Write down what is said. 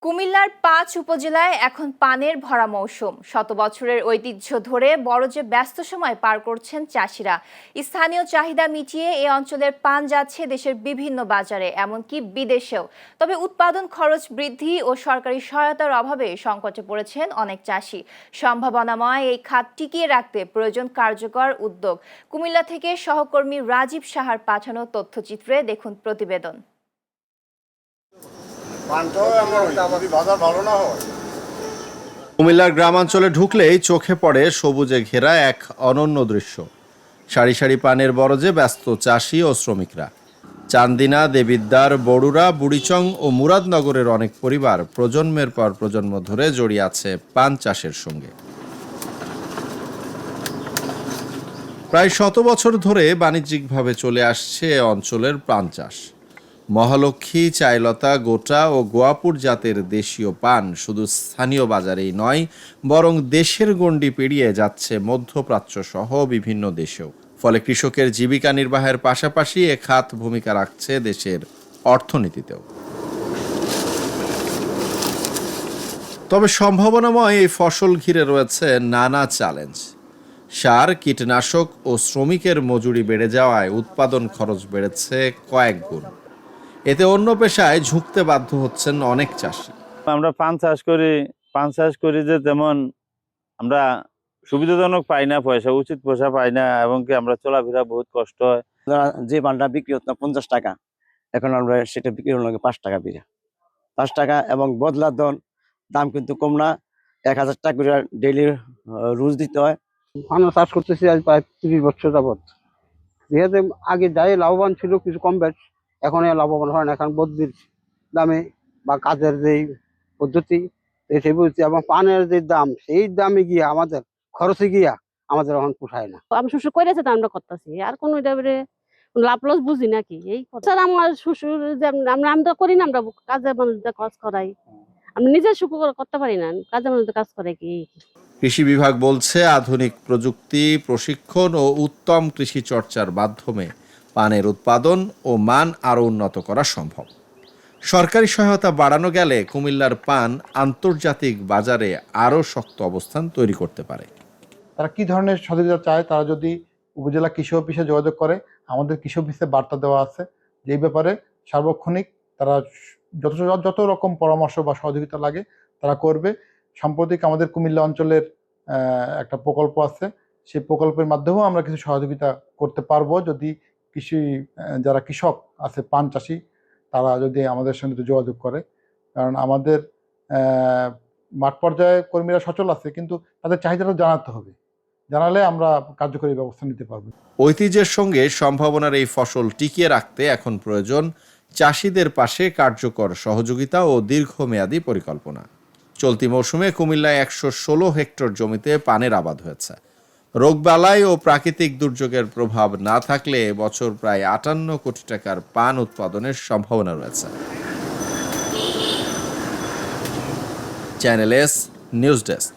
কুমিল্লার ৫ উপজেলায় এখন পানের ভরা মৌসুম। শত বছরের ঐতিহ্য ধরে বড় যে ব্যস্ত সময় পার করছেন চাষিরা। স্থানীয় চাহিদা মিটিয়ে এ অঞ্চলের পান যাচ্ছে দেশের বিভিন্ন বাজারে, এমনকি বিদেশেও। তবে উৎপাদন খরচ বৃদ্ধি ও সরকারি সহায়তার অভাবে সংকটে পড়েছেন অনেক চাষি। সম্ভাবনাময় এই খাত টিকিয়ে রাখতে প্রয়োজন কার্যকর উদ্যোগ। কুমিল্লা থেকে সহকর্মী রাজীব সাহার পাঠানো তথ্যচিত্রে দেখুন প্রতিবেদন। কুমিল্লার গ্রামাঞ্চলে ঢুকলেই চোখে পড়ে সবুজে ঘেরা এক অনন্য দৃশ্য। সারি সারি পানের বরজে ব্যস্ত চাষি ও শ্রমিকরা। চান্দিনা, দেবিদ্বার, বড়ুরা, বুড়িচং ও মুরাদনগরের অনেক পরিবার প্রজন্মের পর প্রজন্ম ধরে জড়িয়ে আছে পান চাষের সঙ্গে। প্রায় ১০০ বছর ধরে বাণিজ্যিকভাবে চলে আসছে এ অঞ্চলের পান চাষ। মহালক্ষ্মী, চাইলতা, গোটা ও গোয়াপুর জাতের দেশীয় পান শুধু স্থানীয় বাজারেই নয়, বরং দেশের গণ্ডি পেরিয়ে যাচ্ছে মধ্যপ্রাচ্য সহ বিভিন্ন দেশেও। ফলে কৃষকের জীবিকা নির্বাহের পাশাপাশি এ খাত ভূমিকা রাখছে দেশের অর্থনীতিতেও। তবে সম্ভাবনাময় এই ফসল ঘিরে রয়েছে নানা চ্যালেঞ্জ। সার, কীটনাশক ও শ্রমিকের মজুরি বেড়ে যাওয়ায় উৎপাদন খরচ বেড়েছে কয়েক গুণ। এতে অন্য পেশায় ঝুঁকতে বাধ্য হচ্ছেন অনেক চাষি। আমরা পান চাষ করি যে তেমন আমরা সুবিধাজনক পাই না, উচিত পয়সা পাই না, এবং কি আমরা চলাফেরা বহুত কষ্ট হয়। যে পানটা বিক্রি হতো 50 টাকা, এখন আমরা সেটা বিক্রি হলো 5 টাকা বিঘা, 5 টাকা, এবং বদলার দাম কিন্তু কম না। 1000 টাকা করে ডেইলি রোজ দিতে হয়। পান চাষ করতেছি আজ প্রায় 30 বছর যাবত। যেহেতু আগে যাই লাভবান ছিল কিছু কম বেশ, এখন লাভবান হয় না। এখন বদ্রির দামে বা কাজের যে পদ্ধতি সেই বুঝছি, এবং পানের যে দাম সেই দামে গিয়া আমাদের খরচে গিয়া আমাদের এখন পোষায় না। আমি শ্বশুর করেছে তা আমরা করতেছি, আর কোনো লাভ লস বুঝি নাকি এই কথা। আমার শ্বশুর আমি তো করি না, আমরা কাজের মানুষদের কাজ করাই, আমি নিজের সুখ করতে পারি না, কাজের মানুষদের কাজ করে কি। কৃষি বিভাগ বলছে আধুনিক প্রযুক্তি, প্রশিক্ষণ ও উত্তম কৃষি চর্চার মাধ্যমে পানের উৎপাদন ও মান আরও উন্নত করা সম্ভব। সরকারি সহায়তা বাড়ানো গেলে কুমিল্লার পান আন্তর্জাতিক বাজারে আরও শক্ত অবস্থান তৈরি করতে পারে। তারা কি ধরনের সহযোগিতা চায়, তারা যদি উপজেলা কৃষি অফিসে যোগাযোগ করে, আমাদের কৃষি অফিসে বার্তা দেওয়া আছে যে এই ব্যাপারে সার্বক্ষণিক তারা যত রকম পরামর্শ বা সহযোগিতা লাগে তারা করবে। সাম্প্রতিক আমাদের কুমিল্লা অঞ্চলের একটা প্রকল্প আছে, সেই প্রকল্পের মাধ্যমেও আমরা কিছু সহযোগিতা করতে পারবো যদি যারা কৃষক আছে, পান চাষি, তারা যদি আমাদের সঙ্গে যোগাযোগ করে। কারণ আমাদের মাঠ পর্যায়ে কর্মীরা সচল আছে, কিন্তু তাদের চাহিদাটা জানাতে হবে, জানালে আমরা কার্যকরী ব্যবস্থা নিতে পারবো। ঐতিহ্যের সঙ্গে সম্ভাবনার এই ফসল টিকিয়ে রাখতে এখন প্রয়োজন চাষিদের পাশে কার্যকর সহযোগিতা ও দীর্ঘমেয়াদী পরিকল্পনা। চলতি মৌসুমে কুমিল্লায় ১১৬ হেক্টর জমিতে পানের আবাদ হয়েছে। রোগবালাই ও প্রাকৃতিক দুর্যোগের প্রভাব না থাকলে বছর প্রায় ৫৮ কোটি টাকার পান উৎপাদনের সম্ভাবনা রয়েছে। Channel S news desk.